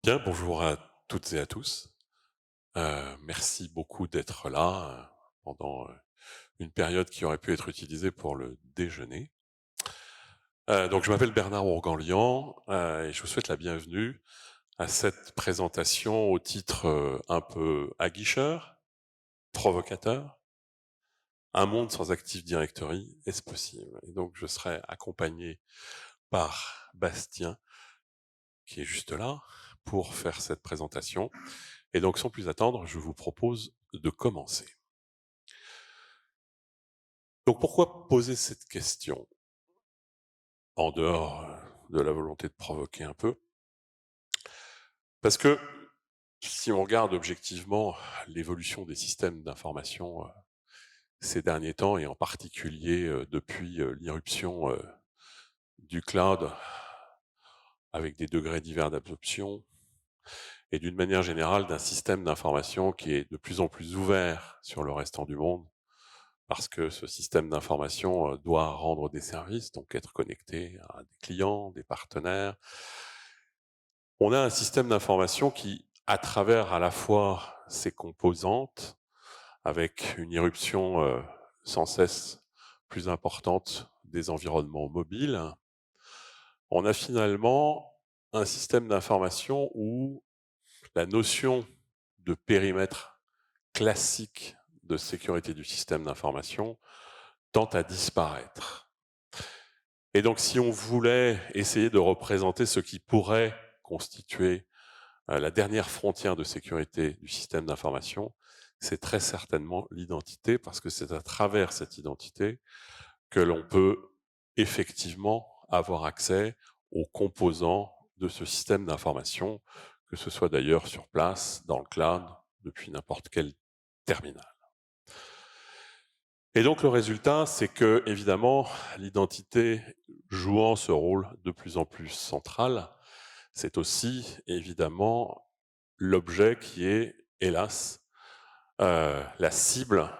Bien, bonjour à toutes et à tous. Merci beaucoup d'être là pendant une période qui aurait pu être utilisée pour le déjeuner. Donc, je m'appelle Bernard Ourganlian et je vous souhaite la bienvenue à cette présentation au titre un peu aguicheur, provocateur. Un monde sans Active Directory, est-ce possible? Et donc, je serai accompagné par Bastien, qui est juste là, pour faire cette présentation. Et donc, sans plus attendre, je vous propose de commencer. Donc, pourquoi poser cette question? En dehors de la volonté de provoquer un peu. Parce que, si on regarde objectivement l'évolution des systèmes d'information ces derniers temps, et en particulier depuis l'irruption du cloud, avec des degrés divers d'absorption, et d'une manière générale d'un système d'information qui est de plus en plus ouvert sur le restant du monde, parce que ce système d'information doit rendre des services, donc être connecté à des clients, des partenaires. On a un système d'information qui, à travers à la fois ses composantes, avec une irruption sans cesse plus importante des environnements mobiles, on a finalement un système d'information où la notion de périmètre classique de sécurité du système d'information tend à disparaître. Et donc, si on voulait essayer de représenter ce qui pourrait constituer la dernière frontière de sécurité du système d'information, c'est très certainement l'identité, parce que c'est à travers cette identité que l'on peut effectivement avoir accès aux composants de ce système d'information, que ce soit d'ailleurs sur place, dans le cloud, depuis n'importe quel terminal. Et donc le résultat, c'est que, évidemment, l'identité jouant ce rôle de plus en plus central, c'est aussi évidemment l'objet qui est, hélas, la cible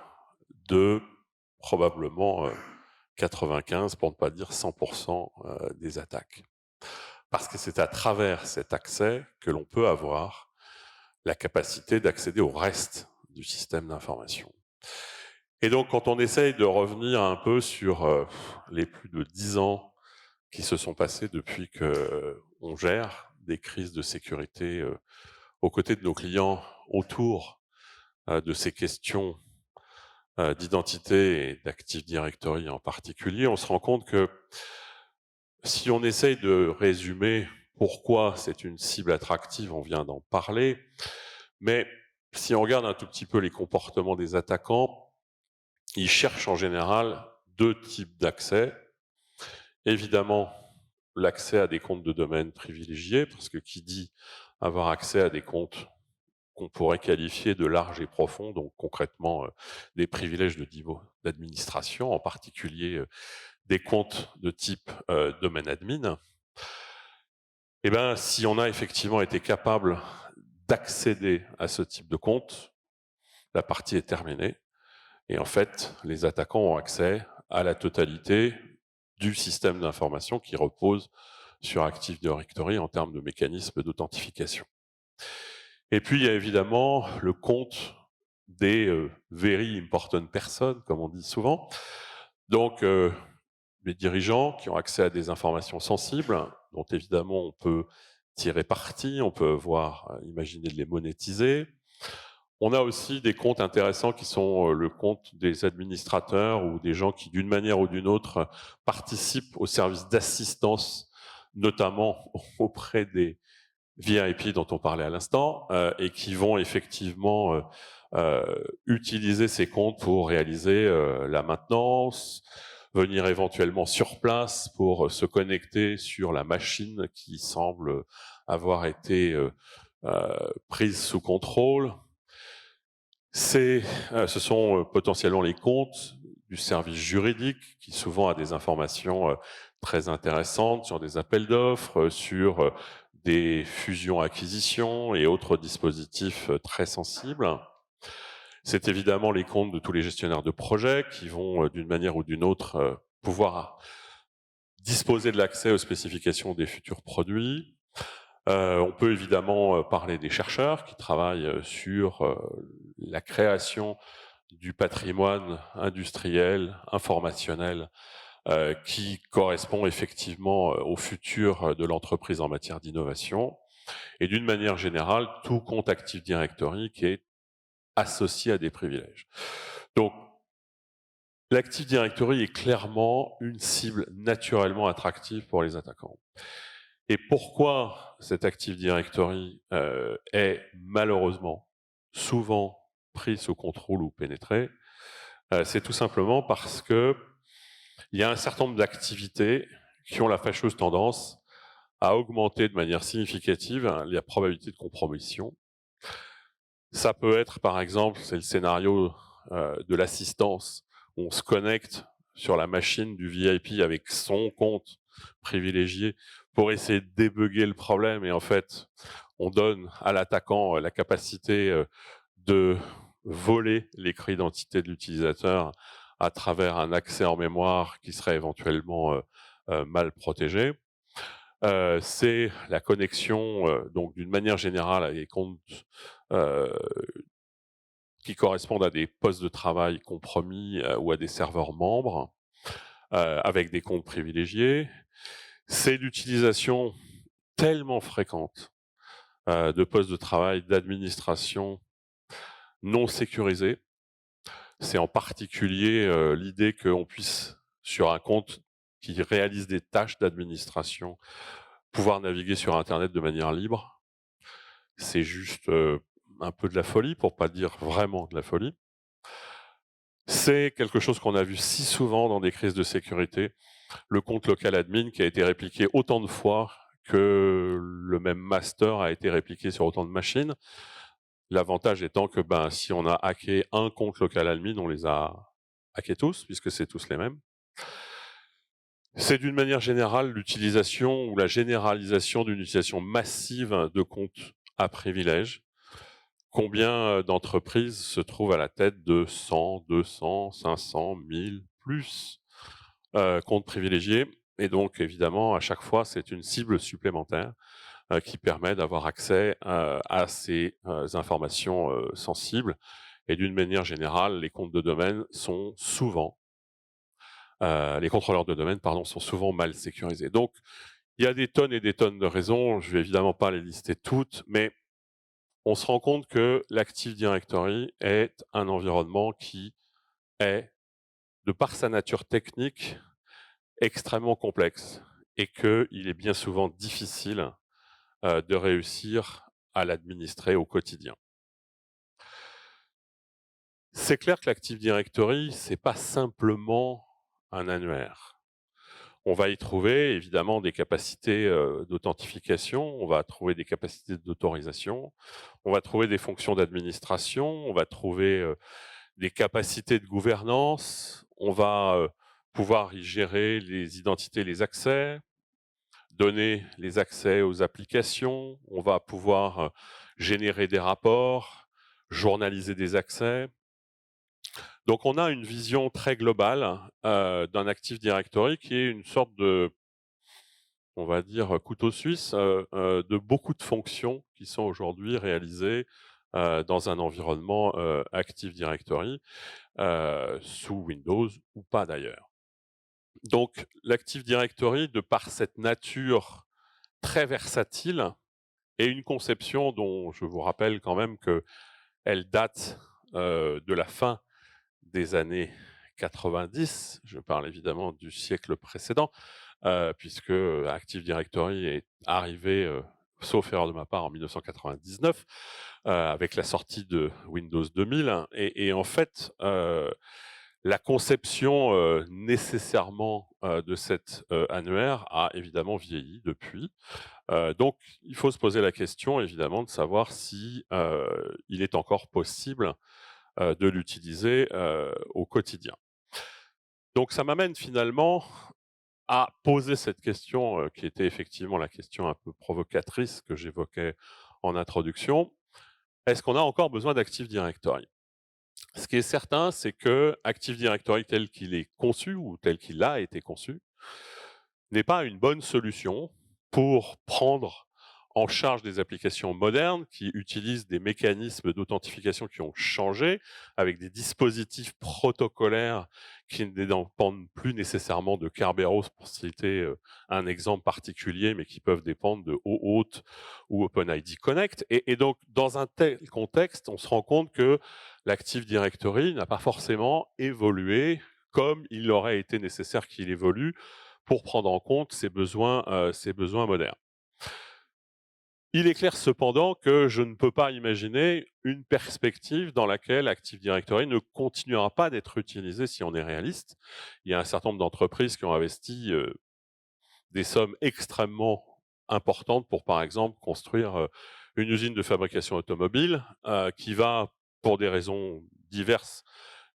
de probablement 95, pour ne pas dire 100% des attaques. Parce que c'est à travers cet accès que l'on peut avoir la capacité d'accéder au reste du système d'information. Et donc, quand on essaye de revenir un peu sur les plus de 10 ans qui se sont passés depuis qu'on gère des crises de sécurité aux côtés de nos clients autour de ces questions d'identité et d'Active Directory en particulier, on se rend compte que si on essaye de résumer pourquoi c'est une cible attractive, on vient d'en parler, mais si on regarde un tout petit peu les comportements des attaquants, ils cherchent en général deux types d'accès. Évidemment, l'accès à des comptes de domaine privilégiés, parce que qui dit avoir accès à des comptes qu'on pourrait qualifier de larges et profonds, donc concrètement des privilèges de niveau d'administration, en particulier des comptes de type domaine admin. Eh bien, si on a effectivement été capable d'accéder à ce type de compte, la partie est terminée. Et en fait, les attaquants ont accès à la totalité du système d'information qui repose sur Active Directory en termes de mécanismes d'authentification. Et puis, il y a évidemment le compte des very important persons, comme on dit souvent. Donc, les dirigeants qui ont accès à des informations sensibles, dont évidemment on peut tirer parti, on peut imaginer de les monétiser. On a aussi des comptes intéressants qui sont le compte des administrateurs ou des gens qui, d'une manière ou d'une autre, participent au service d'assistance, notamment auprès des VIP dont on parlait à l'instant, et qui vont effectivement utiliser ces comptes pour réaliser la maintenance, venir éventuellement sur place pour se connecter sur la machine qui semble avoir été prise sous contrôle. Ce sont potentiellement les comptes du service juridique qui souvent a des informations très intéressantes sur des appels d'offres, sur des fusions-acquisitions et autres dispositifs très sensibles. C'est évidemment les comptes de tous les gestionnaires de projets qui vont d'une manière ou d'une autre pouvoir disposer de l'accès aux spécifications des futurs produits. On peut évidemment parler des chercheurs qui travaillent sur la création du patrimoine industriel, informationnel, qui correspond effectivement au futur de l'entreprise en matière d'innovation. Et d'une manière générale, tout compte Active Directory qui est associé à des privilèges. Donc, l'Active Directory est clairement une cible naturellement attractive pour les attaquants. Et pourquoi cette Active Directory est malheureusement souvent prise sous contrôle ou pénétrée, c'est tout simplement parce que il y a un certain nombre d'activités qui ont la fâcheuse tendance à augmenter de manière significative la probabilité de compromission. Ça peut être, par exemple, c'est le scénario de l'assistance, où on se connecte sur la machine du VIP avec son compte privilégié pour essayer de débugger le problème. Et en fait, on donne à l'attaquant la capacité de voler les clés d'identité de l'utilisateur à travers un accès en mémoire qui serait éventuellement mal protégé. C'est la connexion, donc d'une manière générale, à des comptes euh, qui correspondent à des postes de travail compromis ou à des serveurs membres avec des comptes privilégiés. C'est l'utilisation tellement fréquente de postes de travail d'administration non sécurisés. C'est en particulier l'idée qu'on puisse, sur un compte qui réalise des tâches d'administration, pouvoir naviguer sur Internet de manière libre. C'est juste un peu de la folie, pour pas dire vraiment de la folie. C'est quelque chose qu'on a vu si souvent dans des crises de sécurité. Le compte local admin qui a été répliqué autant de fois que le même master a été répliqué sur autant de machines. L'avantage étant que si on a hacké un compte local admin, on les a hackés tous, puisque c'est tous les mêmes. C'est d'une manière générale l'utilisation ou la généralisation d'une utilisation massive de comptes à privilèges. Combien d'entreprises se trouvent à la tête de 100, 200, 500, 1000, plus comptes privilégiés? Et donc, évidemment, à chaque fois, c'est une cible supplémentaire qui permet d'avoir accès à ces informations sensibles. Et d'une manière générale, les comptes de domaine sont souvent, les contrôleurs de domaine, pardon, sont souvent mal sécurisés. Donc, il y a des tonnes et des tonnes de raisons. Je vais évidemment pas les lister toutes, mais on se rend compte que l'Active Directory est un environnement qui est, de par sa nature technique, extrêmement complexe et qu'il est bien souvent difficile de réussir à l'administrer au quotidien. C'est clair que l'Active Directory, c'est pas simplement un annuaire. On va y trouver évidemment des capacités d'authentification, on va trouver des capacités d'autorisation, on va trouver des fonctions d'administration, on va trouver des capacités de gouvernance, on va pouvoir y gérer les identités, les accès, donner les accès aux applications, on va pouvoir générer des rapports, journaliser des accès. Donc on a une vision très globale d'un Active Directory qui est une sorte de, on va dire, couteau suisse de beaucoup de fonctions qui sont aujourd'hui réalisées dans un environnement Active Directory, sous Windows ou pas d'ailleurs. Donc l'Active Directory, de par cette nature très versatile, et une conception dont je vous rappelle quand même qu'elle date de la fin des années 90, je parle évidemment du siècle précédent, puisque Active Directory est arrivé, sauf erreur de ma part, en 1999, avec la sortie de Windows 2000. Et en fait, la conception nécessairement de cet annuaire a évidemment vieilli depuis. Donc, il faut se poser la question, évidemment, de savoir si il est encore possible de l'utiliser au quotidien. Donc, ça m'amène finalement à poser cette question qui était effectivement la question un peu provocatrice que j'évoquais en introduction. Est-ce qu'on a encore besoin d'Active Directory? Ce qui est certain, c'est que Active Directory tel qu'il est conçu ou tel qu'il a été conçu n'est pas une bonne solution pour prendre en charge des applications modernes qui utilisent des mécanismes d'authentification qui ont changé, avec des dispositifs protocolaires qui ne dépendent plus nécessairement de Kerberos, pour citer un exemple particulier, mais qui peuvent dépendre de OAuth ou OpenID Connect. Et donc, dans un tel contexte, on se rend compte que l'Active Directory n'a pas forcément évolué comme il aurait été nécessaire qu'il évolue pour prendre en compte ces besoins modernes. Il est clair cependant que je ne peux pas imaginer une perspective dans laquelle Active Directory ne continuera pas d'être utilisé si on est réaliste. Il y a un certain nombre d'entreprises qui ont investi des sommes extrêmement importantes pour, par exemple, construire une usine de fabrication automobile qui va, pour des raisons diverses,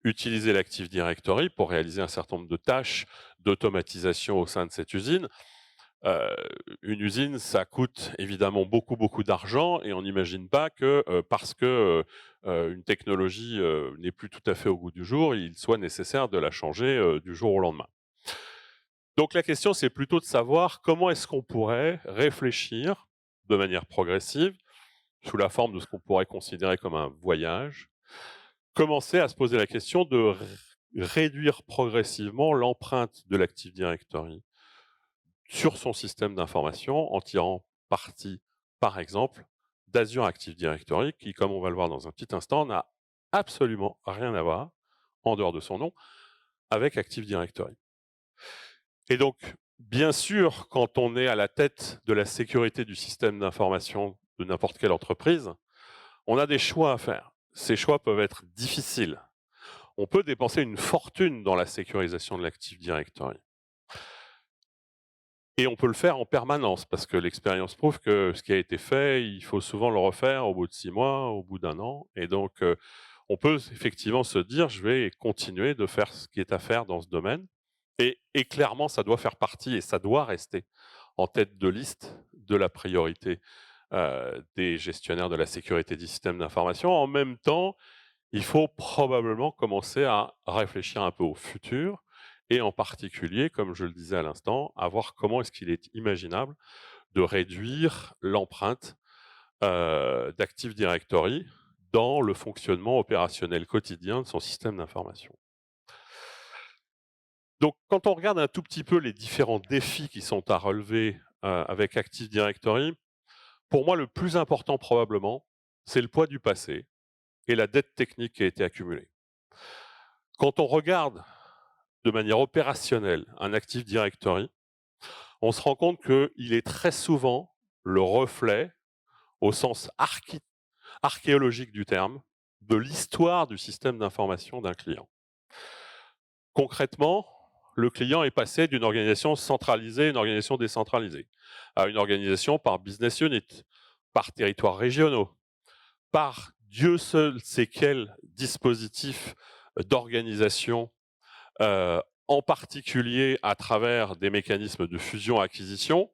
utiliser l'Active Directory pour réaliser un certain nombre de tâches d'automatisation au sein de cette usine. Une usine, ça coûte évidemment beaucoup d'argent et on n'imagine pas que parce que une technologie n'est plus tout à fait au goût du jour, il soit nécessaire de la changer du jour au lendemain. Donc la question, c'est plutôt de savoir comment est-ce qu'on pourrait réfléchir de manière progressive, sous la forme de ce qu'on pourrait considérer comme un voyage, commencer à se poser la question de réduire progressivement l'empreinte de l'Active Directory sur son système d'information en tirant parti, par exemple, d'Azure Active Directory, qui, comme on va le voir dans un petit instant, n'a absolument rien à voir, en dehors de son nom, avec Active Directory. Et donc, bien sûr, quand on est à la tête de la sécurité du système d'information de n'importe quelle entreprise, on a des choix à faire. Ces choix peuvent être difficiles. On peut dépenser une fortune dans la sécurisation de l'Active Directory. Et on peut le faire en permanence, parce que l'expérience prouve que ce qui a été fait, il faut souvent le refaire au bout de 6 mois, au bout d'1 an. Et donc, on peut effectivement se dire, je vais continuer de faire ce qui est à faire dans ce domaine. Et clairement, ça doit faire partie, et ça doit rester en tête de liste de la priorité des gestionnaires de la sécurité du système d'information. En même temps, il faut probablement commencer à réfléchir un peu au futur et en particulier, comme je le disais à l'instant, à voir comment est-ce qu'il est imaginable de réduire l'empreinte d'Active Directory dans le fonctionnement opérationnel quotidien de son système d'information. Donc, quand on regarde un tout petit peu les différents défis qui sont à relever avec Active Directory, pour moi, le plus important probablement, c'est le poids du passé et la dette technique qui a été accumulée. Quand on regarde de manière opérationnelle un Active Directory, on se rend compte qu'il est très souvent le reflet, au sens archéologique du terme, de l'histoire du système d'information d'un client. Concrètement, le client est passé d'une organisation centralisée à une organisation décentralisée, à une organisation par business unit, par territoires régionaux, par Dieu seul sait quel dispositif d'organisation, en particulier à travers des mécanismes de fusion-acquisition,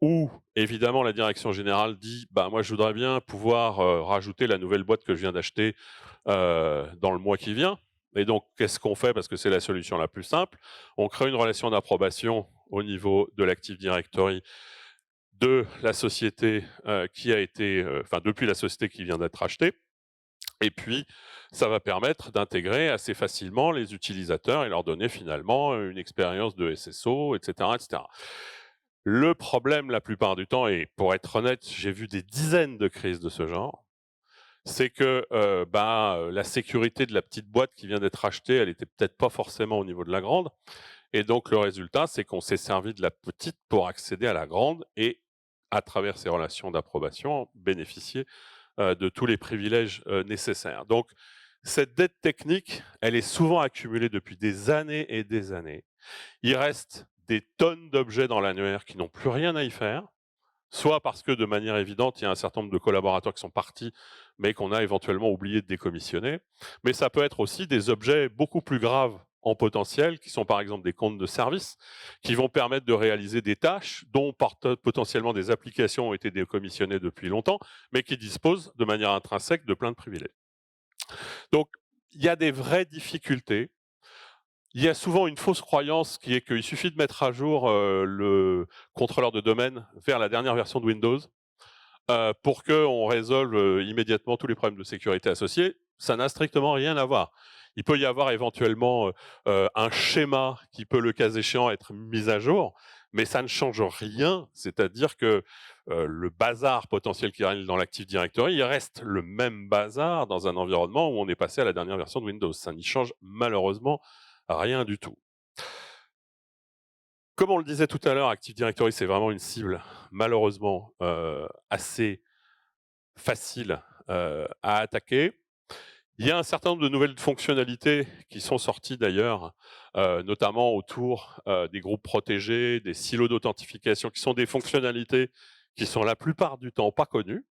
où évidemment la direction générale dit bah, « moi je voudrais bien pouvoir rajouter la nouvelle boîte que je viens d'acheter dans le mois qui vient ». Et donc qu'est-ce qu'on fait, parce que c'est la solution la plus simple? On crée une relation d'approbation au niveau de l'Active Directory de la société qui a été, depuis la société qui vient d'être achetée. Et puis, ça va permettre d'intégrer assez facilement les utilisateurs et leur donner finalement une expérience de SSO, etc., etc. Le problème, la plupart du temps, et pour être honnête, j'ai vu des dizaines de crises de ce genre, c'est que la sécurité de la petite boîte qui vient d'être achetée, elle était peut-être pas forcément au niveau de la grande. Et donc, le résultat, c'est qu'on s'est servi de la petite pour accéder à la grande et, à travers ces relations d'approbation, bénéficier de tous les privilèges nécessaires. Donc, cette dette technique, elle est souvent accumulée depuis des années et des années. Il reste des tonnes d'objets dans l'annuaire qui n'ont plus rien à y faire, soit parce que de manière évidente, il y a un certain nombre de collaborateurs qui sont partis, mais qu'on a éventuellement oublié de décommissionner. Mais ça peut être aussi des objets beaucoup plus graves en potentiel, qui sont par exemple des comptes de service, qui vont permettre de réaliser des tâches dont potentiellement des applications ont été décommissionnées depuis longtemps, mais qui disposent de manière intrinsèque de plein de privilèges. Donc, il y a des vraies difficultés. Il y a souvent une fausse croyance qui est qu'il suffit de mettre à jour le contrôleur de domaine vers la dernière version de Windows pour qu'on résolve immédiatement tous les problèmes de sécurité associés. Ça n'a strictement rien à voir. Il peut y avoir éventuellement un schéma qui peut, le cas échéant, être mis à jour, mais ça ne change rien. C'est-à-dire que le bazar potentiel qui règne dans l'Active Directory, il reste le même bazar dans un environnement où on est passé à la dernière version de Windows. Ça n'y change malheureusement rien du tout. Comme on le disait tout à l'heure, Active Directory, c'est vraiment une cible malheureusement assez facile à attaquer. Il y a un certain nombre de nouvelles fonctionnalités qui sont sorties d'ailleurs, notamment autour des groupes protégés, des silos d'authentification, qui sont des fonctionnalités qui sont la plupart du temps pas connues,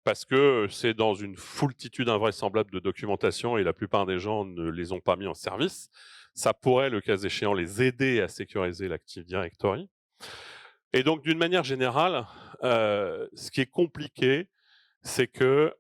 parce que c'est dans une foultitude invraisemblable de documentation et la plupart des gens ne les ont pas mis en service. Ça pourrait, le cas échéant, les aider à sécuriser l'Active Directory. Et donc, d'une manière générale, ce qui est compliqué, c'est que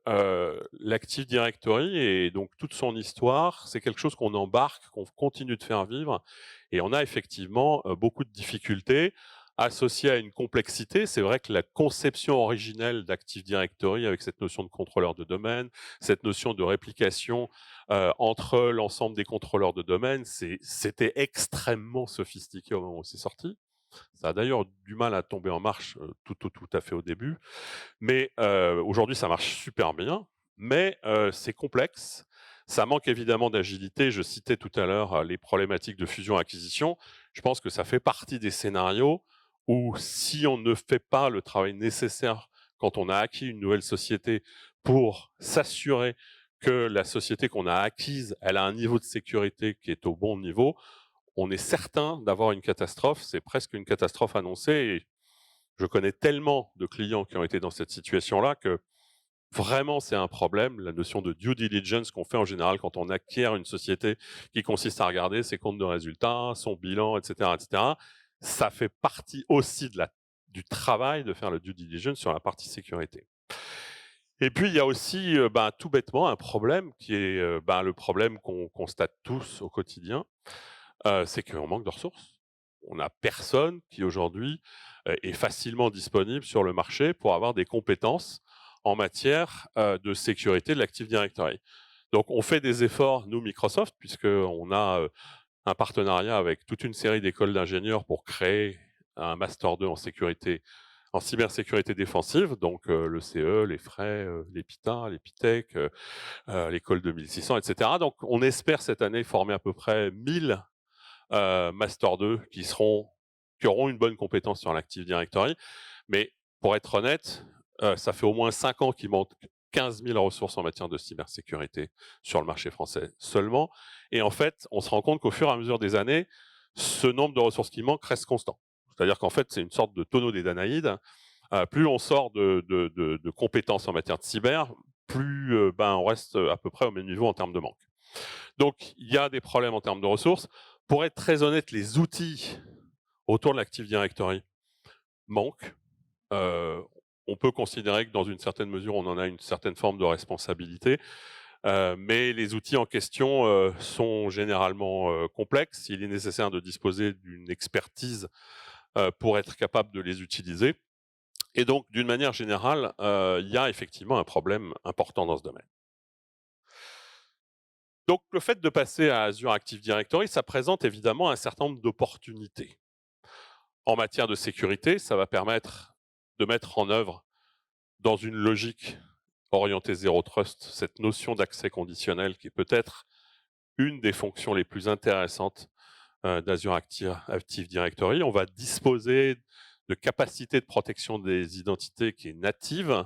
l'Active Directory et donc toute son histoire, c'est quelque chose qu'on embarque, qu'on continue de faire vivre, et on a effectivement beaucoup de difficultés associées à une complexité. C'est vrai que la conception originelle d'Active Directory, avec cette notion de contrôleur de domaine, cette notion de réplication entre l'ensemble des contrôleurs de domaine, c'était extrêmement sophistiqué au moment où c'est sorti. Ça a d'ailleurs du mal à tomber en marche tout à fait au début. Mais aujourd'hui, ça marche super bien, mais c'est complexe. Ça manque évidemment d'agilité. Je citais tout à l'heure les problématiques de fusion-acquisition. Je pense que ça fait partie des scénarios où, si on ne fait pas le travail nécessaire quand on a acquis une nouvelle société pour s'assurer que la société qu'on a acquise, elle a un niveau de sécurité qui est au bon niveau, on est certain d'avoir une catastrophe. C'est presque une catastrophe annoncée. Et je connais tellement de clients qui ont été dans cette situation-là que vraiment c'est un problème. La notion de due diligence qu'on fait en général quand on acquiert une société, qui consiste à regarder ses comptes de résultats, son bilan, etc., etc., ça fait partie aussi du travail de faire le due diligence sur la partie sécurité. Et puis il y a aussi tout bêtement un problème qui est le problème qu'on constate tous au quotidien, c'est qu'on manque de ressources. On n'a personne qui aujourd'hui est facilement disponible sur le marché pour avoir des compétences en matière de sécurité de l'Active Directory. Donc on fait des efforts, nous Microsoft, puisqu'on a un partenariat avec toute une série d'écoles d'ingénieurs pour créer un Master 2 en sécurité, en cybersécurité défensive, donc le CE, les FRAI, l'EPITA, l'EPITEC, l'école 2600, etc. Donc on espère cette année former à peu près 1000 Master 2 qui auront une bonne compétence sur l'Active Directory. Mais pour être honnête, ça fait au moins 5 ans qu'il manque 15 000 ressources en matière de cybersécurité sur le marché français seulement. Et en fait, on se rend compte qu'au fur et à mesure des années, ce nombre de ressources qui manquent reste constant. C'est-à-dire qu'en fait, c'est une sorte de tonneau des Danaïdes. Plus on sort de compétences en matière de cyber, plus on reste à peu près au même niveau en termes de manque. Donc, il y a des problèmes en termes de ressources. Pour être très honnête, les outils autour de l'Active Directory manquent. Euh, on peut considérer que dans une certaine mesure, on en a une certaine forme de responsabilité, mais les outils en question sont généralement complexes. Il est nécessaire de disposer d'une expertise pour être capable de les utiliser. Et donc, d'une manière générale, il y a effectivement un problème important dans ce domaine. Donc, le fait de passer à Azure Active Directory, ça présente évidemment un certain nombre d'opportunités. En matière de sécurité, ça va permettre de mettre en œuvre, dans une logique orientée zéro trust, cette notion d'accès conditionnel qui est peut-être une des fonctions les plus intéressantes d'Azure Active Directory. On va disposer de capacités de protection des identités qui est native.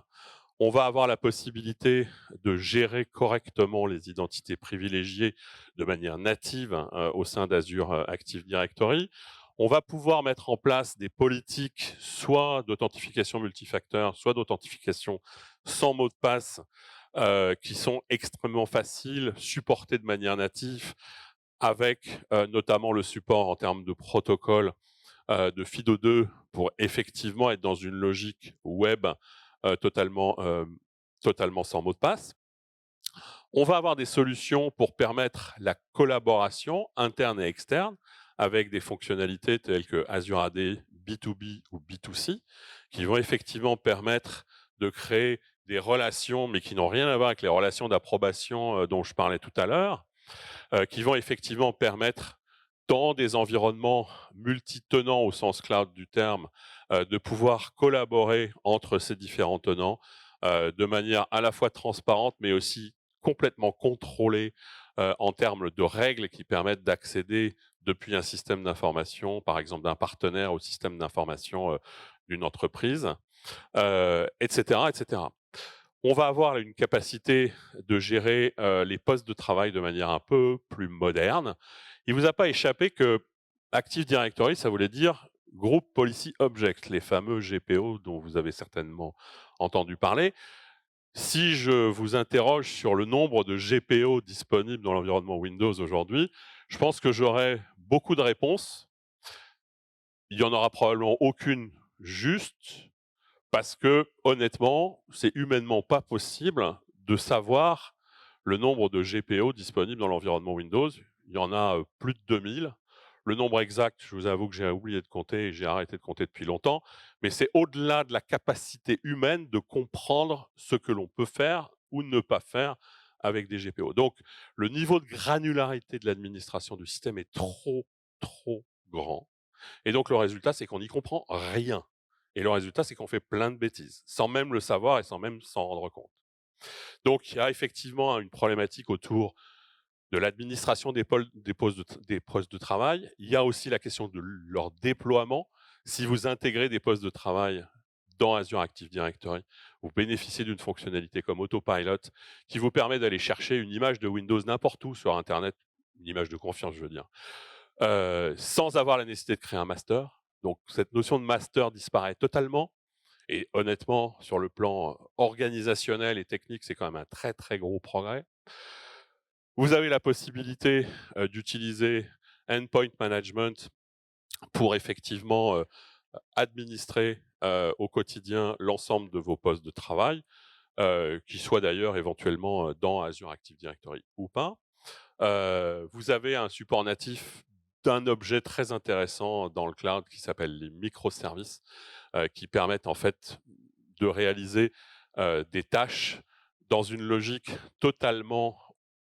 On va avoir la possibilité de gérer correctement les identités privilégiées de manière native au sein d'Azure Active Directory. On va pouvoir mettre en place des politiques soit d'authentification multifacteur, soit d'authentification sans mot de passe, qui sont extrêmement faciles, supportées de manière native, avec notamment le support en termes de protocole de FIDO2 pour effectivement être dans une logique web totalement, totalement sans mot de passe. On va avoir des solutions pour permettre la collaboration interne et externe avec des fonctionnalités telles que Azure AD B2B ou B2C qui vont effectivement permettre de créer des relations, mais qui n'ont rien à voir avec les relations d'approbation dont je parlais tout à l'heure, qui vont effectivement permettre, dans des environnements multitenants au sens cloud du terme, de pouvoir collaborer entre ces différents tenants de manière à la fois transparente, mais aussi complètement contrôlée en termes de règles qui permettent d'accéder depuis un système d'information, par exemple d'un partenaire au système d'information d'une entreprise, etc., etc. On va avoir une capacité de gérer les postes de travail de manière un peu plus moderne. Il ne vous a pas échappé que Active Directory, ça voulait dire Group Policy Object, les fameux GPO dont vous avez certainement entendu parler. Si je vous interroge sur le nombre de GPO disponibles dans l'environnement Windows aujourd'hui, je pense que j'aurai beaucoup de réponses. Il n'y en aura probablement aucune juste, parce que, honnêtement, c'est humainement pas possible de savoir le nombre de GPO disponibles dans l'environnement Windows. Il y en a plus de 2000. Le nombre exact, je vous avoue que j'ai oublié de compter et j'ai arrêté de compter depuis longtemps, mais c'est au-delà de la capacité humaine de comprendre ce que l'on peut faire ou ne pas faire avec des GPO. Donc, le niveau de granularité de l'administration du système est trop grand. Et donc, le résultat, c'est qu'on n'y comprend rien. Et le résultat, c'est qu'on fait plein de bêtises, sans même le savoir et sans même s'en rendre compte. Donc, il y a effectivement une problématique autour de l'administration des postes de travail. Il y a aussi la question de leur déploiement. Si vous intégrez des postes de travail dans Azure Active Directory, vous bénéficiez d'une fonctionnalité comme Autopilot qui vous permet d'aller chercher une image de Windows n'importe où sur Internet, une image de confiance, je veux dire, sans avoir la nécessité de créer un master. Donc cette notion de master disparaît totalement. Et honnêtement, sur le plan organisationnel et technique, c'est quand même un très gros progrès. Vous avez la possibilité d'utiliser Endpoint Management pour effectivement administrer au quotidien l'ensemble de vos postes de travail, qui soient d'ailleurs éventuellement dans Azure Active Directory ou pas. Vous avez un support natif d'un objet très intéressant dans le cloud qui s'appelle les microservices, qui permettent en fait de réaliser des tâches dans une logique totalement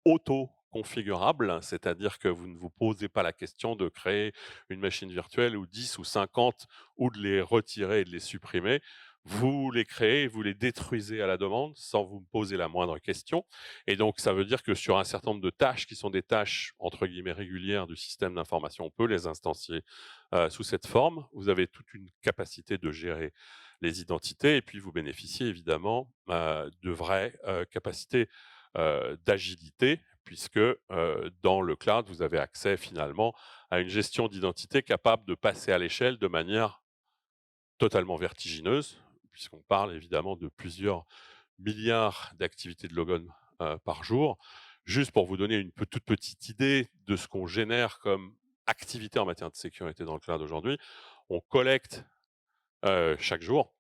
auto-configurable, c'est-à-dire que vous ne vous posez pas la question de créer une machine virtuelle ou 10 ou 50 ou de les retirer et de les supprimer. Vous les créez, vous les détruisez à la demande sans vous poser la moindre question. Et donc, ça veut dire que sur un certain nombre de tâches qui sont des tâches entre guillemets régulières du système d'information, on peut les instancier sous cette forme. Vous avez toute une capacité de gérer les identités et puis vous bénéficiez évidemment de vraies capacités d'agilité puisque dans le cloud, vous avez accès finalement à une gestion d'identité capable de passer à l'échelle de manière totalement vertigineuse, puisqu'on parle évidemment de plusieurs milliards d'activités de logon par jour. Juste pour vous donner une toute petite idée de ce qu'on génère comme activité en matière de sécurité dans le cloud aujourd'hui, on collecte chaque jour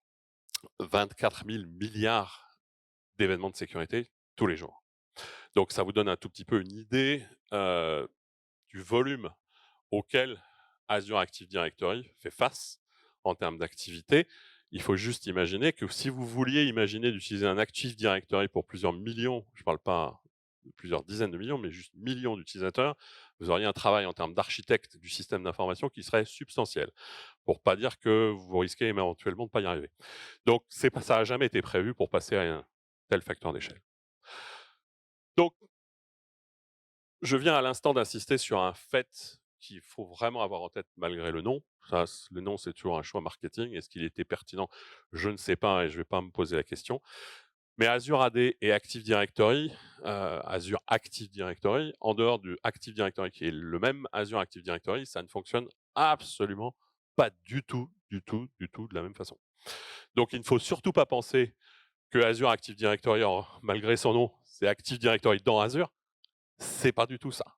24 000 milliards d'événements de sécurité tous les jours. Donc ça vous donne un tout petit peu une idée du volume auquel Azure Active Directory fait face en termes d'activité. Il faut juste imaginer que si vous vouliez imaginer d'utiliser un Active Directory pour plusieurs millions, je ne parle pas de plusieurs dizaines de millions, mais juste millions d'utilisateurs, vous auriez un travail en termes d'architecte du système d'information qui serait substantiel, pour pas dire que vous risquez éventuellement de ne pas y arriver. Donc ça n'a jamais été prévu pour passer à un tel facteur d'échelle. Donc, je viens à l'instant d'insister sur un fait qu'il faut vraiment avoir en tête malgré le nom. Ça, le nom, c'est toujours un choix marketing. Est-ce qu'il était pertinent? Je ne sais pas et je ne vais pas me poser la question. Mais Azure AD et Active Directory, Azure Active Directory, en dehors du Active Directory qui est le même Azure Active Directory, ça ne fonctionne absolument pas du tout de la même façon. Donc, il ne faut surtout pas penser que Azure Active Directory, malgré son nom, c'est Active Directory dans Azure. C'est pas du tout ça.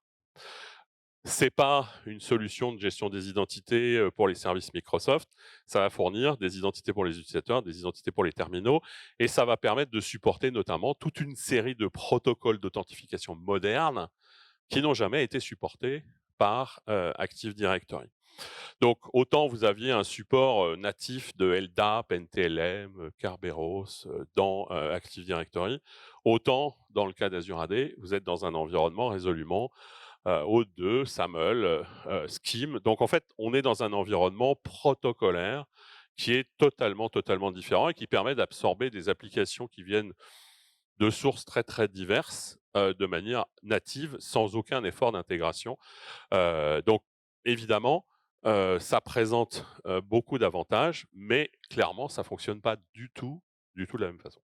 C'est pas une solution de gestion des identités pour les services Microsoft. Ça va fournir des identités pour les utilisateurs, des identités pour les terminaux, et ça va permettre de supporter notamment toute une série de protocoles d'authentification modernes qui n'ont jamais été supportés par Active Directory. Donc, autant vous aviez un support natif de LDAP, NTLM, Kerberos dans Active Directory, autant dans le cas d'Azure AD, vous êtes dans un environnement résolument hôte de SAML, Scheme. Donc, en fait, on est dans un environnement protocolaire qui est totalement différent et qui permet d'absorber des applications qui viennent de sources très diverses de manière native, sans aucun effort d'intégration. Donc, évidemment, ça présente beaucoup d'avantages, mais clairement, ça fonctionne pas du tout de la même façon.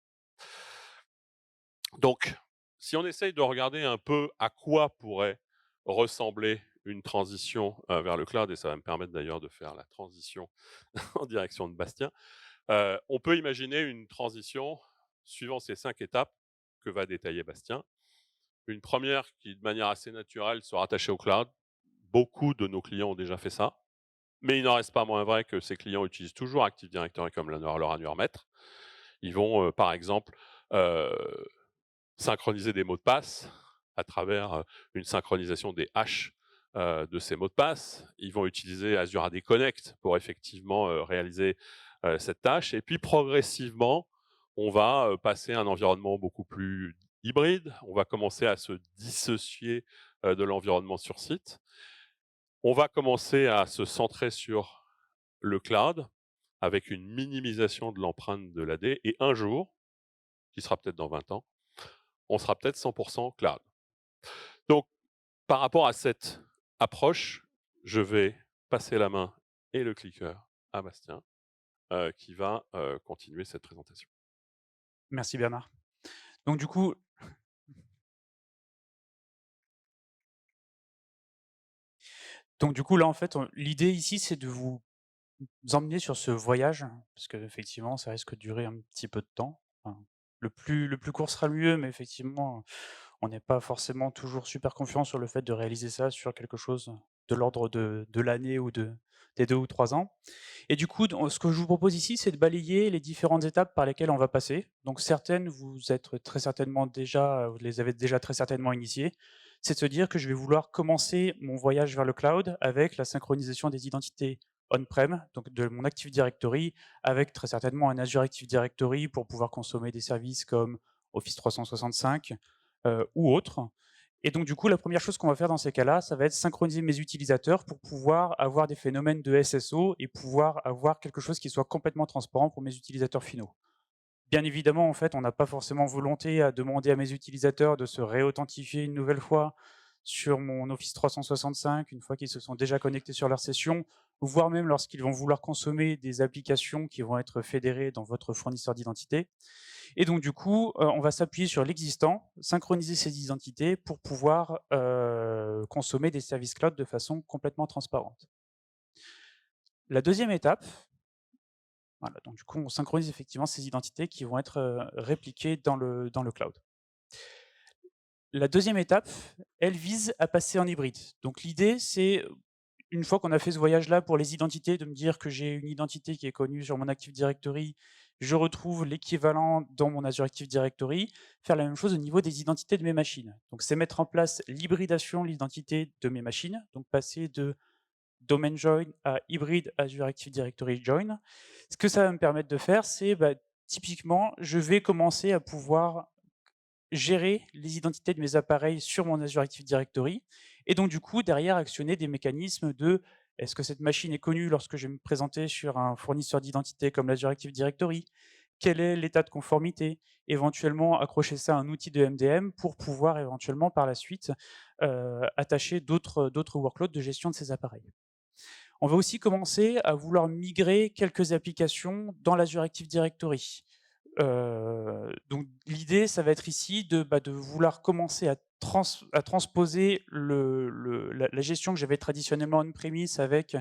Donc, si on essaye de regarder un peu à quoi pourrait ressembler une transition vers le cloud, et ça va me permettre d'ailleurs de faire la transition en direction de Bastien, on peut imaginer une transition suivant ces 5 étapes que va détailler Bastien. Une première qui, de manière assez naturelle, se rattachait au cloud. Beaucoup de nos clients ont déjà fait ça. Mais il n'en reste pas moins vrai que ces clients utilisent toujours Active Directory comme leur annuaire maître. Ils vont, par exemple, euh, synchroniser des mots de passe à travers une synchronisation des hashes de ces mots de passe. Ils vont utiliser Azure AD Connect pour effectivement réaliser cette tâche. Et puis progressivement, on va passer à un environnement beaucoup plus hybride. On va commencer à se dissocier de l'environnement sur site. On va commencer à se centrer sur le cloud avec une minimisation de l'empreinte de l'AD. Et un jour, qui sera peut-être dans 20 ans, on sera peut-être 100% cloud. Donc, par rapport à cette approche, je vais passer la main et le clicker à Bastien, qui va continuer cette présentation. Merci Bernard. Donc du coup, là, en fait, l'idée ici, c'est de vous emmener sur ce voyage, parce qu'effectivement, ça risque de durer un petit peu de temps. Enfin, le plus court sera le mieux, mais effectivement, on n'est pas forcément toujours super confiant sur le fait de réaliser ça sur quelque chose de l'ordre de l'année ou des 2 ou 3 ans. Et du coup, ce que je vous propose ici, c'est de balayer les différentes étapes par lesquelles on va passer. Donc certaines, vous êtes très certainement déjà, vous les avez déjà très certainement initiées. C'est de se dire que je vais vouloir commencer mon voyage vers le cloud avec la synchronisation des identités on-prem, donc de mon Active Directory, avec très certainement un Azure Active Directory pour pouvoir consommer des services comme Office 365 ou autres. Et donc, du coup, la première chose qu'on va faire dans ces cas-là, ça va être synchroniser mes utilisateurs pour pouvoir avoir des phénomènes de SSO et pouvoir avoir quelque chose qui soit complètement transparent pour mes utilisateurs finaux. Bien évidemment, en fait, on n'a pas forcément volonté à demander à mes utilisateurs de se réauthentifier une nouvelle fois sur mon Office 365, une fois qu'ils se sont déjà connectés sur leur session, voire même lorsqu'ils vont vouloir consommer des applications qui vont être fédérées dans votre fournisseur d'identité. Et donc du coup, on va s'appuyer sur l'existant, synchroniser ces identités pour pouvoir consommer des services cloud de façon complètement transparente. La deuxième étape, voilà, donc du coup, on synchronise effectivement ces identités qui vont être répliquées dans le cloud. La deuxième étape, elle vise à passer en hybride. Donc l'idée, c'est une fois qu'on a fait ce voyage-là pour les identités, de me dire que j'ai une identité qui est connue sur mon Active Directory, je retrouve l'équivalent dans mon Azure Active Directory, faire la même chose au niveau des identités de mes machines. Donc c'est mettre en place l'hybridation de l'identité de mes machines, donc passer de domain join à hybride Azure Active Directory join. Ce que ça va me permettre de faire, c'est typiquement, je vais commencer à pouvoir gérer les identités de mes appareils sur mon Azure Active Directory et donc du coup derrière actionner des mécanismes de est-ce que cette machine est connue lorsque je vais me présenter sur un fournisseur d'identité comme l'Azure Active Directory? Quel est l'état de conformité? Éventuellement accrocher ça à un outil de MDM pour pouvoir éventuellement par la suite attacher d'autres workloads de gestion de ces appareils. On va aussi commencer à vouloir migrer quelques applications dans l'Azure Active Directory. Donc l'idée, ça va être ici de vouloir commencer à transposer la gestion que j'avais traditionnellement on-premise avec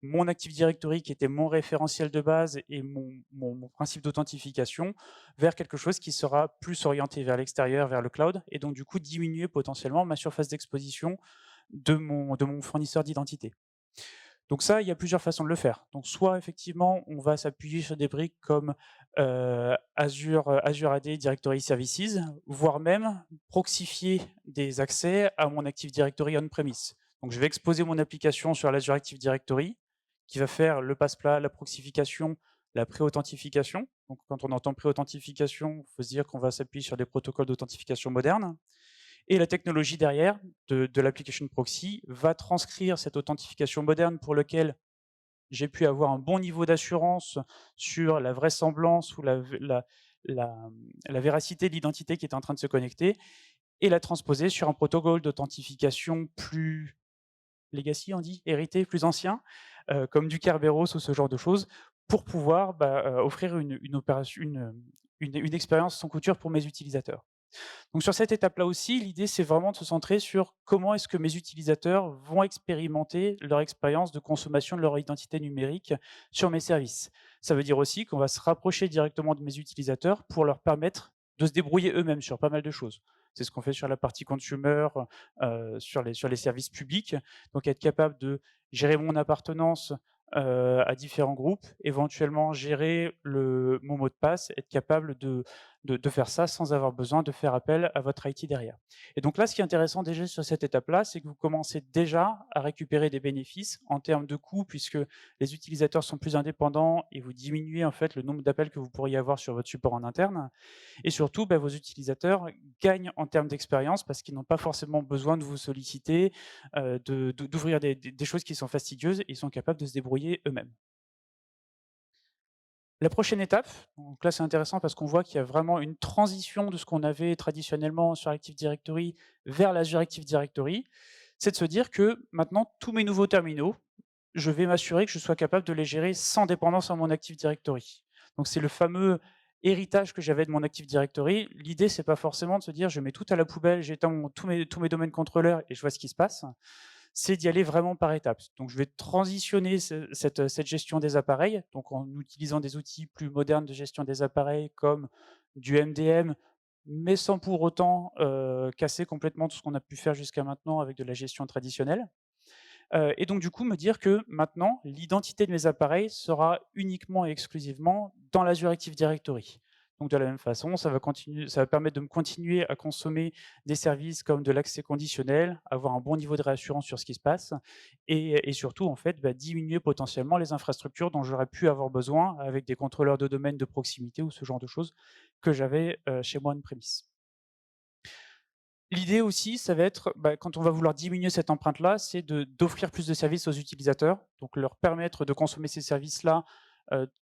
mon Active Directory qui était mon référentiel de base et mon principe d'authentification vers quelque chose qui sera plus orienté vers l'extérieur, vers le cloud et donc du coup diminuer potentiellement ma surface d'exposition de mon fournisseur d'identité. Donc ça, il y a plusieurs façons de le faire. Donc soit effectivement, on va s'appuyer sur des briques comme Azure AD Directory Services, voire même proxifier des accès à mon Active Directory on-premise. Donc je vais exposer mon application sur l'Azure Active Directory, qui va faire le passe-plat, la proxification, la pré-authentification. Donc quand on entend pré-authentification, il faut se dire qu'on va s'appuyer sur des protocoles d'authentification modernes. Et la technologie derrière de l'application proxy va transcrire cette authentification moderne pour lequel j'ai pu avoir un bon niveau d'assurance sur la vraisemblance ou la véracité de l'identité qui est en train de se connecter et la transposer sur un protocole d'authentification plus legacy, on dit, hérité, plus ancien, comme du Kerberos ou ce genre de choses, pour pouvoir offrir une expérience sans couture pour mes utilisateurs. Donc sur cette étape-là aussi, l'idée, c'est vraiment de se centrer sur comment est-ce que mes utilisateurs vont expérimenter leur expérience de consommation de leur identité numérique sur mes services. Ça veut dire aussi qu'on va se rapprocher directement de mes utilisateurs pour leur permettre de se débrouiller eux-mêmes sur pas mal de choses. C'est ce qu'on fait sur la partie consumer, sur les services publics. Donc être capable de gérer mon appartenance à différents groupes, éventuellement gérer mon mot de passe, être capable de faire ça sans avoir besoin de faire appel à votre IT derrière. Et donc là, ce qui est intéressant déjà sur cette étape-là, c'est que vous commencez déjà à récupérer des bénéfices en termes de coûts, puisque les utilisateurs sont plus indépendants et vous diminuez en fait le nombre d'appels que vous pourriez avoir sur votre support en interne. Et surtout, vos utilisateurs gagnent en termes d'expérience parce qu'ils n'ont pas forcément besoin de vous solliciter, d'ouvrir des choses qui sont fastidieuses, ils sont capables de se débrouiller eux-mêmes. La prochaine étape, donc là c'est intéressant parce qu'on voit qu'il y a vraiment une transition de ce qu'on avait traditionnellement sur Active Directory vers l'Azure Active Directory, c'est de se dire que maintenant tous mes nouveaux terminaux, je vais m'assurer que je sois capable de les gérer sans dépendance à mon Active Directory. Donc c'est le fameux héritage que j'avais de mon Active Directory. L'idée, c'est pas forcément de se dire je mets tout à la poubelle, j'éteins tous mes domaines contrôleurs et je vois ce qui se passe, c'est d'y aller vraiment par étapes. Donc je vais transitionner cette gestion des appareils, donc en utilisant des outils plus modernes de gestion des appareils comme du MDM, mais sans pour autant casser complètement tout ce qu'on a pu faire jusqu'à maintenant avec de la gestion traditionnelle. Et donc du coup, me dire que maintenant, l'identité de mes appareils sera uniquement et exclusivement dans l'Azure Active Directory. Donc de la même façon, ça va permettre de me continuer à consommer des services comme de l'accès conditionnel, avoir un bon niveau de réassurance sur ce qui se passe et surtout en fait, diminuer potentiellement les infrastructures dont j'aurais pu avoir besoin avec des contrôleurs de domaine de proximité ou ce genre de choses que j'avais, chez moi on-premise. L'idée aussi, ça va être, quand on va vouloir diminuer cette empreinte-là, c'est d'offrir plus de services aux utilisateurs, donc leur permettre de consommer ces services-là,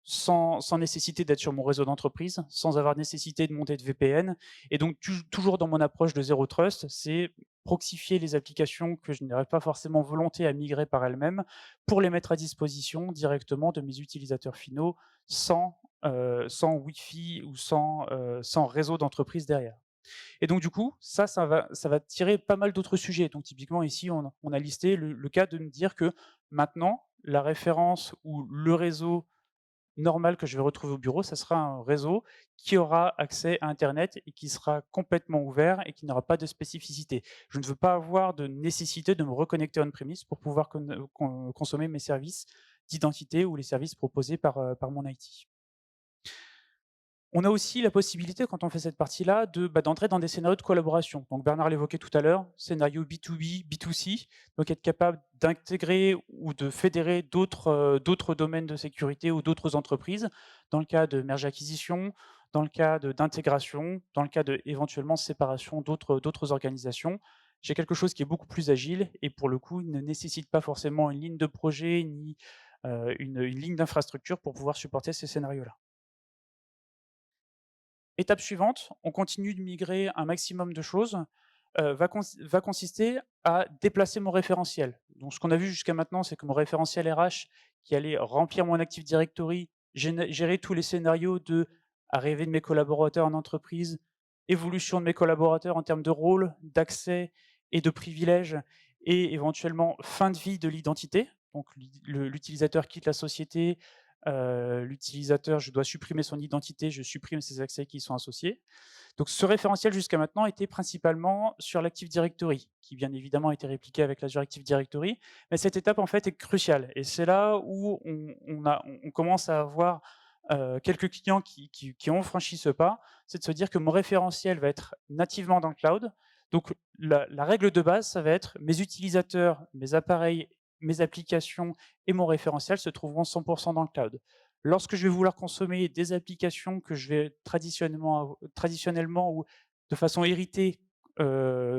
sans nécessité d'être sur mon réseau d'entreprise, sans avoir nécessité de monter de VPN et donc toujours dans mon approche de zéro trust, c'est proxifier les applications que je n'aurais pas forcément volonté à migrer par elles-mêmes, pour les mettre à disposition directement de mes utilisateurs finaux sans Wi-Fi ou sans réseau d'entreprise derrière. Et donc du coup, ça va tirer pas mal d'autres sujets. Donc typiquement ici, on a listé le cas de me dire que maintenant, la référence ou le réseau normal que je vais retrouver au bureau, ça sera un réseau qui aura accès à internet et qui sera complètement ouvert et qui n'aura pas de spécificité. Je ne veux pas avoir de nécessité de me reconnecter on-premise pour pouvoir consommer mes services d'identité ou les services proposés par mon IT. On a aussi la possibilité, quand on fait cette partie-là, d'entrer dans des scénarios de collaboration. Donc Bernard l'évoquait tout à l'heure, scénario B2B, B2C, donc être capable d'intégrer ou de fédérer d'autres domaines de sécurité ou d'autres entreprises, dans le cas de merge acquisition, dans le cas d'intégration, dans le cas de éventuellement séparation d'autres organisations. J'ai quelque chose qui est beaucoup plus agile et pour le coup ne nécessite pas forcément une ligne de projet ni une ligne d'infrastructure pour pouvoir supporter ces scénarios-là. Étape suivante, on continue de migrer un maximum de choses, va consister à déplacer mon référentiel. Donc ce qu'on a vu jusqu'à maintenant, c'est que mon référentiel RH qui allait remplir mon Active Directory, gérer tous les scénarios de arrivée de mes collaborateurs en entreprise, évolution de mes collaborateurs en termes de rôle, d'accès et de privilèges et éventuellement fin de vie de l'identité. Donc l'utilisateur quitte la société, l'utilisateur, je dois supprimer son identité, je supprime ses accès qui y sont associés. Donc ce référentiel jusqu'à maintenant était principalement sur l'Active Directory, qui bien évidemment a été répliqué avec l'Azure Active Directory, mais cette étape en fait est cruciale et c'est là où on commence à avoir quelques clients qui ont franchi ce pas, c'est de se dire que mon référentiel va être nativement dans le cloud, Donc la règle de base, ça va être mes utilisateurs, mes appareils, mes applications et mon référentiel se trouveront 100 dans le cloud. Lorsque je vais vouloir consommer des applications que je vais traditionnellement ou de façon héritée,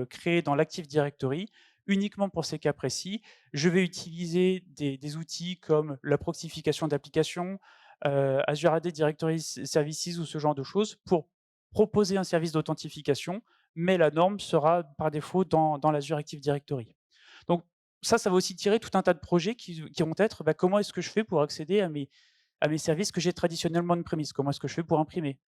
créer dans l'Active Directory, uniquement pour ces cas précis, je vais utiliser des outils comme la proxification d'applications, Azure AD Directory Services ou ce genre de choses pour proposer un service d'authentification, mais la norme sera par défaut dans l'Azure Active Directory. Donc ça va aussi tirer tout un tas de projets qui vont être, bah, comment est-ce que je fais pour accéder à mes services que j'ai traditionnellement on-premise? Comment est-ce que je fais pour imprimer?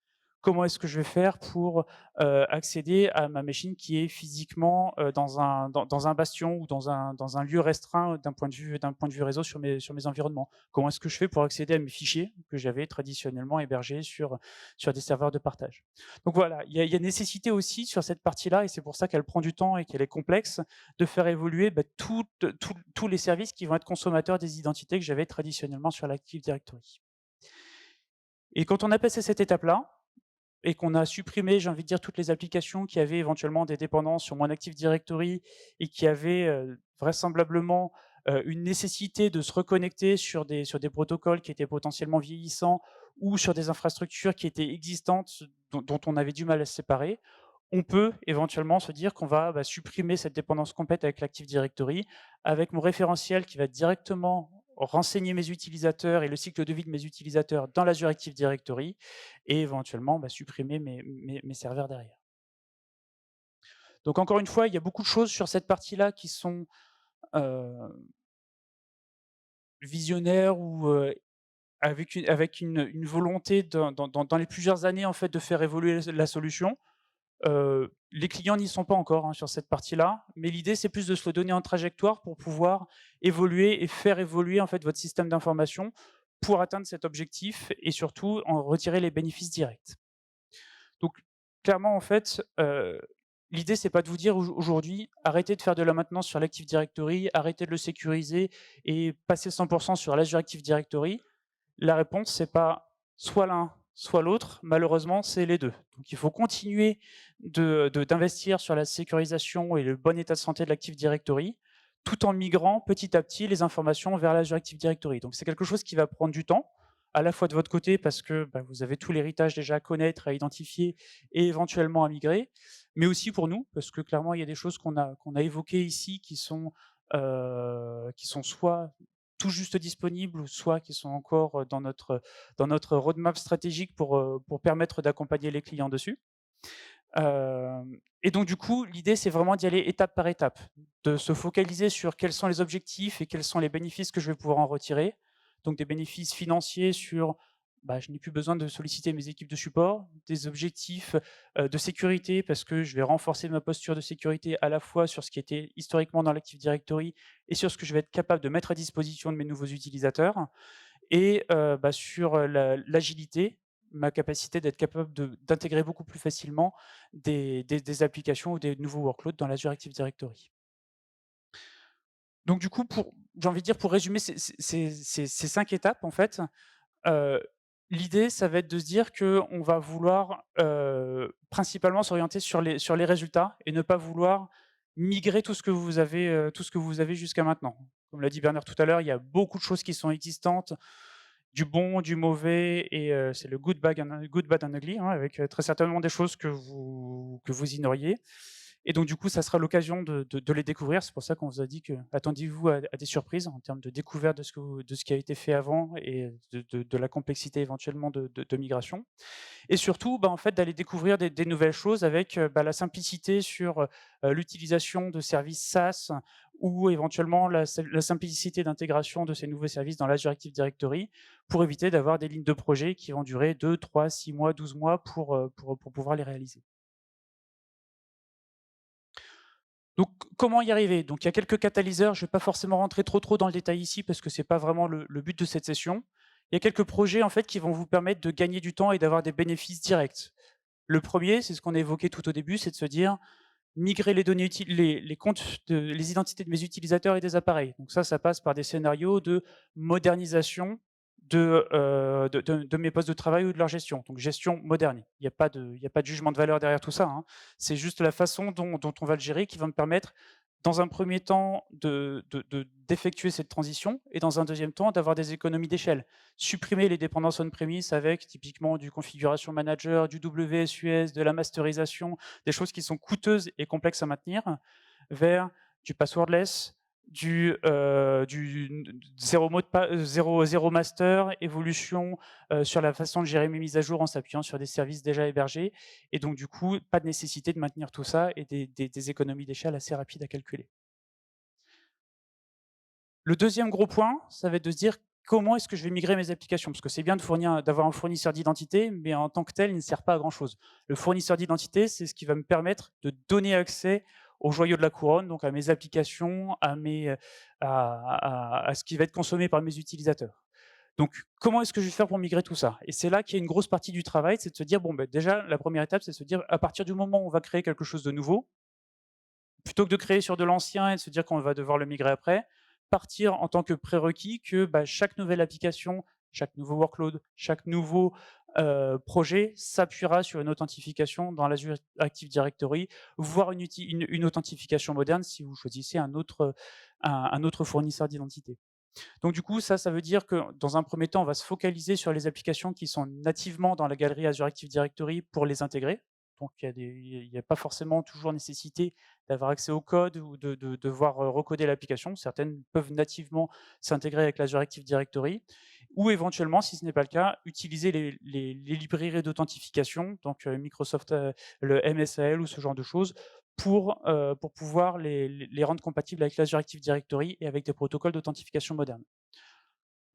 Comment est-ce que je vais faire pour, accéder à ma machine qui est physiquement, dans un bastion ou dans un lieu restreint d'un point de vue réseau sur mes environnements? Comment est-ce que je fais pour accéder à mes fichiers que j'avais traditionnellement hébergés sur des serveurs de partage? Donc voilà, il y a nécessité aussi sur cette partie-là et c'est pour ça qu'elle prend du temps et qu'elle est complexe, de faire évoluer, bah, tous les services qui vont être consommateurs des identités que j'avais traditionnellement sur l'Active Directory. Et quand on a passé cette étape-là et qu'on a supprimé, j'ai envie de dire, toutes les applications qui avaient éventuellement des dépendances sur mon Active Directory et qui avaient, vraisemblablement, une nécessité de se reconnecter sur des protocoles qui étaient potentiellement vieillissants ou sur des infrastructures qui étaient existantes, dont on avait du mal à se séparer. On peut éventuellement se dire qu'on va, bah, supprimer cette dépendance complète avec l'Active Directory, avec mon référentiel qui va directement renseigner mes utilisateurs et le cycle de vie de mes utilisateurs dans l'Azure Active Directory et éventuellement, bah, supprimer mes serveurs derrière. Donc encore une fois, il y a beaucoup de choses sur cette partie-là qui sont, heu, visionnaires ou, avec une volonté dans les plusieurs années, en fait, de faire évoluer la solution. Les clients n'y sont pas encore, hein, sur cette partie-là, mais l'idée, c'est plus de se le donner en trajectoire pour pouvoir évoluer et faire évoluer, en fait, votre système d'information pour atteindre cet objectif et surtout en retirer les bénéfices directs. Donc clairement, en fait, l'idée, c'est pas de vous dire aujourd'hui: «Arrêtez de faire de la maintenance sur l'Active Directory, arrêtez de le sécuriser et passez 100 sur l'Azure Active Directory». La réponse, c'est pas soit l'un, soit l'autre. Malheureusement, c'est les 2. Donc il faut continuer d'investir sur la sécurisation et le bon état de santé de l'Active Directory, tout en migrant petit à petit les informations vers l'Azure Active Directory. Donc c'est quelque chose qui va prendre du temps, à la fois de votre côté parce que, bah, vous avez tout l'héritage déjà à connaître, à identifier et éventuellement à migrer, mais aussi pour nous, parce que clairement il y a des choses qu'on a évoquées ici qui sont soit tout juste disponibles, ou soit qui sont encore dans notre roadmap stratégique pour permettre d'accompagner les clients dessus. Et donc du coup, l'idée, c'est vraiment d'y aller étape par étape, de se focaliser sur quels sont les objectifs et quels sont les bénéfices que je vais pouvoir en retirer. Donc des bénéfices financiers sur, bah, je n'ai plus besoin de solliciter mes équipes de support, des objectifs, de sécurité parce que je vais renforcer ma posture de sécurité à la fois sur ce qui était historiquement dans l'Active Directory et sur ce que je vais être capable de mettre à disposition de mes nouveaux utilisateurs et bah, sur, l'agilité, ma capacité d'être capable d'intégrer beaucoup plus facilement des applications ou des nouveaux workloads dans l'Azure Active Directory. Donc du coup, j'ai envie de dire, pour résumer ces 5 étapes en fait, heu, l'idée, ça va être de se dire qu'on va vouloir, principalement s'orienter sur les résultats et ne pas vouloir migrer tout ce que vous avez jusqu'à maintenant. Comme l'a dit Bernard tout à l'heure, il y a beaucoup de choses qui sont existantes, du bon, du mauvais et c'est le good, bad and ugly, hein, avec, très certainement des choses que vous ignoriez et donc du coup, ça sera l'occasion de les découvrir. C'est pour ça qu'on vous a dit que attendez-vous à des surprises en termes de découverte de ce qui a été fait avant et de la complexité éventuellement de migration et surtout, bah, en fait, d'aller découvrir des nouvelles choses avec, bah, la simplicité sur, l'utilisation de services SaaS ou éventuellement la simplicité d'intégration de ces nouveaux services dans l'Azure Active Directory pour éviter d'avoir des lignes de projet qui vont durer 2, 3, 6 mois, 12 mois pour pouvoir les réaliser. Donc comment y arriver? Donc il y a quelques catalyseurs, je ne vais pas forcément rentrer trop dans le détail ici parce que c'est pas vraiment le but de cette session. Il y a quelques projets en fait qui vont vous permettre de gagner du temps et d'avoir des bénéfices directs. Le premier, c'est ce qu'on a évoqué tout au début, c'est de se dire: «Migrer les données les comptes les identités de mes utilisateurs et des appareils». Donc ça passe par des scénarios de modernisation de mes postes de travail ou de leur gestion. Donc gestion moderne. Il y a pas de jugement de valeur derrière tout ça, hein. C'est juste la façon dont on va le gérer qui va me permettre, dans un premier temps, d'effectuer cette transition et dans un deuxième temps, d'avoir des économies d'échelle. Supprimer les dépendances on-premise avec typiquement du configuration manager, du WSUS, de la masterisation, des choses qui sont coûteuses et complexes à maintenir, vers du passwordless, du zéro mot de pa zéro master, évolution, sur la façon de gérer mes mises à jour en s'appuyant sur des services déjà hébergés et donc du coup, pas de nécessité de maintenir tout ça et des économies d'échelle assez rapides à calculer. Le deuxième gros point, ça va être de se dire: «Comment est-ce que je vais migrer mes applications?» parce que c'est bien d'avoir un fournisseur d'identité, mais en tant que tel, il ne sert pas à grand chose. Le fournisseur d'identité, c'est ce qui va me permettre de donner accès aux joyaux de la couronne, donc à mes applications, à ce qui va être consommé par mes utilisateurs. Donc comment est-ce que je vais faire pour migrer tout ça? Et c'est là qu'il y a une grosse partie du travail, c'est de se dire: «Bon, bah, déjà, la première étape, c'est de se dire, à partir du moment où on va créer quelque chose de nouveau, plutôt que de créer sur de l'ancien et de se dire qu'on va devoir le migrer après, partir en tant que prérequis que, bah, chaque nouvelle application, chaque nouveau workload, chaque nouveau, projet s'appuiera sur une authentification dans l'Azure Active Directory, voire une authentification moderne si vous choisissez un autre fournisseur d'identité. Donc du coup, ça veut dire que dans un premier temps, on va se focaliser sur les applications qui sont nativement dans la galerie Azure Active Directory pour les intégrer. Donc il y a pas forcément toujours nécessité d'avoir accès au code ou de devoir, recoder l'application. Certaines peuvent nativement s'intégrer avec l'Azure Active Directory ou éventuellement, si ce n'est pas le cas, utiliser les librairies d'authentification, donc Microsoft, le MSAL ou ce genre de choses pour pouvoir les rendre compatibles avec l'Azure Active Directory et avec des protocoles d'authentification modernes.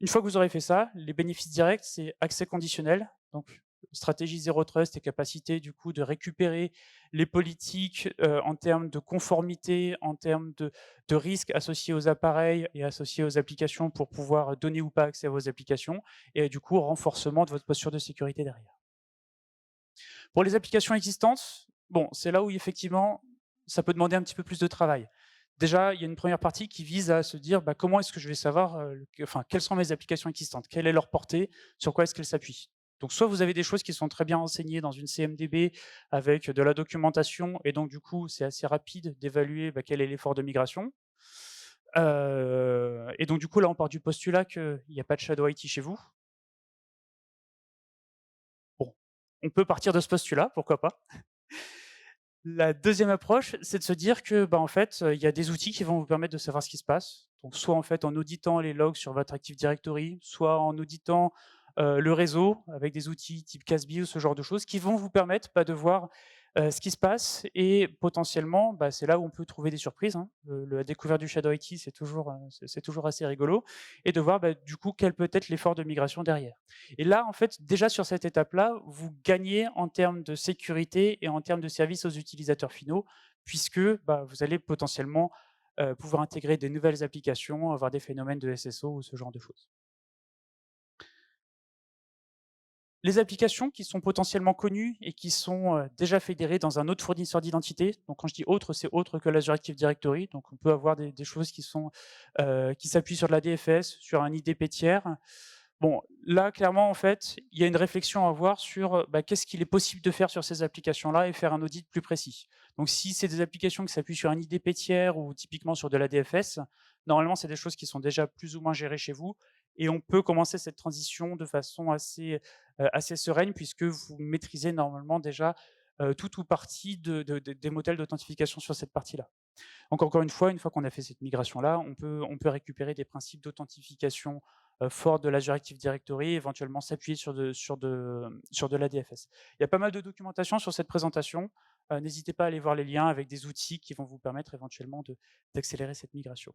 Une fois que vous aurez fait ça, les bénéfices directs, c'est accès conditionnel, donc stratégie zéro trust et capacité du coup de récupérer les politiques, en termes de conformité, en termes de risques associés aux appareils et associés aux applications pour pouvoir donner ou pas accès à vos applications et du coup renforcement de votre posture de sécurité derrière. Pour les applications existantes, bon, c'est là où effectivement, ça peut demander un petit peu plus de travail. Déjà, il y a une première partie qui vise à se dire, bah, comment est-ce que je vais savoir, quelles sont mes applications existantes? Quelle est leur portée? Sur quoi est-ce qu'elles s'appuient? Donc soit vous avez des choses qui sont très bien renseignées dans une CMDB avec de la documentation et donc du coup, c'est assez rapide d'évaluer, bah, quel est l'effort de migration. Et donc du coup, là, on part du postulat qu'il n'y a pas de shadow IT chez vous. Bon, on peut partir de ce postulat, pourquoi pas. La deuxième approche, c'est de se dire que, bah, en fait, il y a des outils qui vont vous permettre de savoir ce qui se passe. Donc soit en fait en auditant les logs sur votre Active Directory, soit en auditant, le réseau avec des outils type Casby ou ce genre de choses qui vont vous permettre, bah, de voir, ce qui se passe et potentiellement, bah, c'est là où on peut trouver des surprises, hein. La découverte du Shadow IT, c'est toujours assez rigolo et de voir, bah, du coup, quel peut être l'effort de migration derrière. Et là, en fait, déjà sur cette étape-là, vous gagnez en termes de sécurité et en termes de service aux utilisateurs finaux, puisque, bah, vous allez potentiellement, pouvoir intégrer des nouvelles applications, avoir des phénomènes de SSO ou ce genre de choses. Les applications qui sont potentiellement connues et qui sont, déjà fédérées dans un autre fournisseur d'identité, donc quand je dis autre, c'est autre que l'Azure Active Directory, donc on peut avoir des choses qui s'appuient sur de la DFS, sur un IDP tiers. Bon, là, clairement, en fait, il y a une réflexion à avoir sur, bah, qu'est-ce qu'il est possible de faire sur ces applications-là et faire un audit plus précis. Donc si c'est des applications qui s'appuient sur un IDP tiers ou typiquement sur de la DFS, normalement, c'est des choses qui sont déjà plus ou moins gérées chez vous et on peut commencer cette transition de façon assez sereine puisque vous maîtrisez normalement déjà, tout ou partie des modèles d'authentification sur cette partie-là. Donc encore une fois qu'on a fait cette migration-là, on peut récupérer des principes d'authentification, forts de l'Azure Active Directory, éventuellement s'appuyer sur de l'ADFS. Il y a pas mal de documentation sur cette présentation, n'hésitez pas à aller voir les liens avec des outils qui vont vous permettre éventuellement d'accélérer cette migration.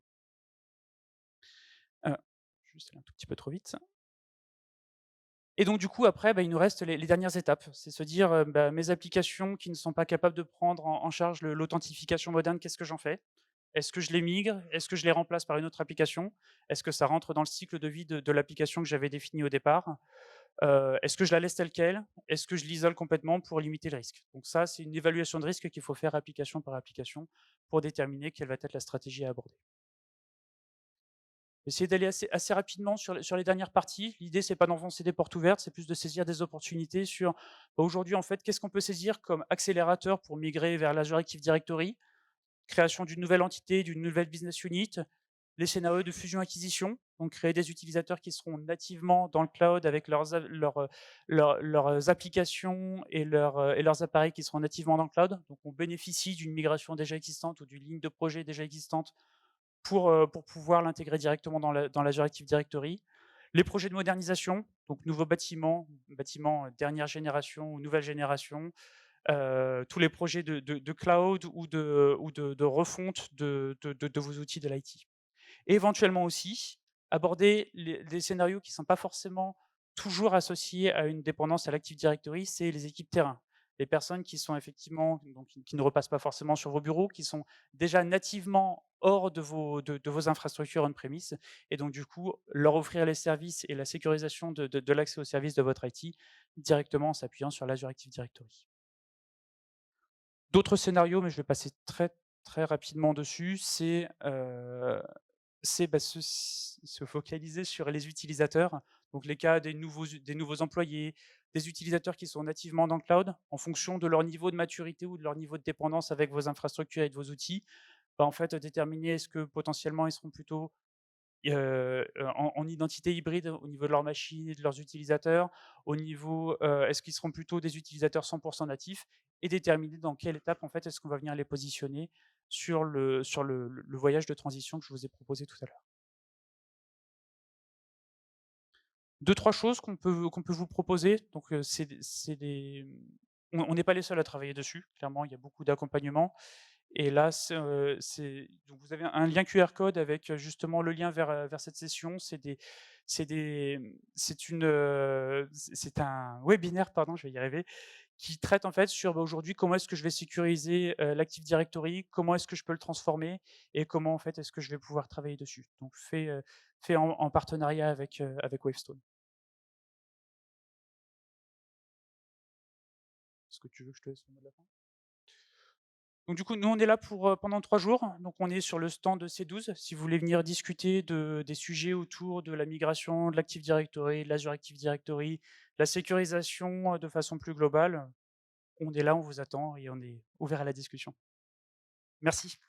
Heu, je suis juste allé un tout petit peu trop vite. Et donc du coup après, bah, il nous reste les dernières étapes. C'est se dire, bah, mes applications qui ne sont pas capables de prendre en charge l'authentification moderne, qu'est-ce que j'en fais? Est-ce que je les migre? Est-ce que je les remplace par une autre application? Est-ce que ça rentre dans le cycle de vie de l'application que j'avais défini au départ? Est-ce que je la laisse telle quelle? Est-ce que je l'isole complètement pour limiter le risque? Donc ça, c'est une évaluation de risque qu'il faut faire application par application pour déterminer quelle va être la stratégie à aborder. Essayer d'aller assez rapidement sur les dernières parties. L'idée, c'est pas d'enfoncer des portes ouvertes, c'est plus de saisir des opportunités sur, bah, aujourd'hui, en fait, qu'est-ce qu'on peut saisir comme accélérateur pour migrer vers l'Azure Active Directory? Création d'une nouvelle entité, d'une nouvelle business unit, les scénarios de fusion-acquisition, donc créer des utilisateurs qui seront nativement dans le cloud avec leurs applications et leurs appareils qui seront nativement dans le cloud. Donc on bénéficie d'une migration déjà existante ou d'une ligne de projet déjà existante pour pouvoir l'intégrer directement dans l'Azure Active Directory. Les projets de modernisation, donc nouveaux bâtiments, dernière génération ou nouvelle génération, tous les projets de cloud ou de refonte de vos outils de l'IT. Et éventuellement aussi, aborder les scénarios qui ne sont pas forcément toujours associés à une dépendance à l'Active Directory, c'est les équipes terrain. Les personnes qui sont effectivement donc qui ne repassent pas forcément sur vos bureaux, qui sont déjà nativement hors de vos infrastructures on-premise et donc du coup, leur offrir les services et la sécurisation de l'accès aux services de votre IT directement en s'appuyant sur l'Azure Active Directory. D'autres scénarios, mais je vais passer très rapidement dessus, c'est, bah, se focaliser sur les utilisateurs, donc les cas des nouveaux employés, des utilisateurs qui sont nativement dans le cloud. En fonction de leur niveau de maturité ou de leur niveau de dépendance avec vos infrastructures et de vos outils, bah, en fait, déterminer est-ce que potentiellement ils seront plutôt en identité hybride au niveau de leur machine et de leurs utilisateurs, au niveau, est-ce qu'ils seront plutôt des utilisateurs 100 natifs et déterminer dans quelle étape, en fait, est-ce qu'on va venir les positionner sur le voyage de transition que je vous ai proposé tout à l'heure. 2-3 choses qu'on peut vous proposer, donc on n'est pas les seuls à travailler dessus, clairement, il y a beaucoup d'accompagnement. Et là, donc vous avez un lien QR code avec, justement le lien vers cette session. C'est un webinaire, pardon, je vais y arriver, qui traite en fait sur, bah, aujourd'hui, comment est-ce que je vais sécuriser, l'Active Directory? Comment est-ce que je peux le transformer? Et comment, en fait, est-ce que je vais pouvoir travailler dessus? Donc fait en partenariat avec Wavestone. Est-ce que tu veux que je te laisse le mot de la fin? Donc du coup, nous, on est là pour, pendant 3 jours. Donc on est sur le stand de C12. Si vous voulez venir discuter des sujets autour de la migration de l'Active Directory, de l'Azure Active Directory, la sécurisation, de façon plus globale, on est là, on vous attend et on est ouvert à la discussion. Merci.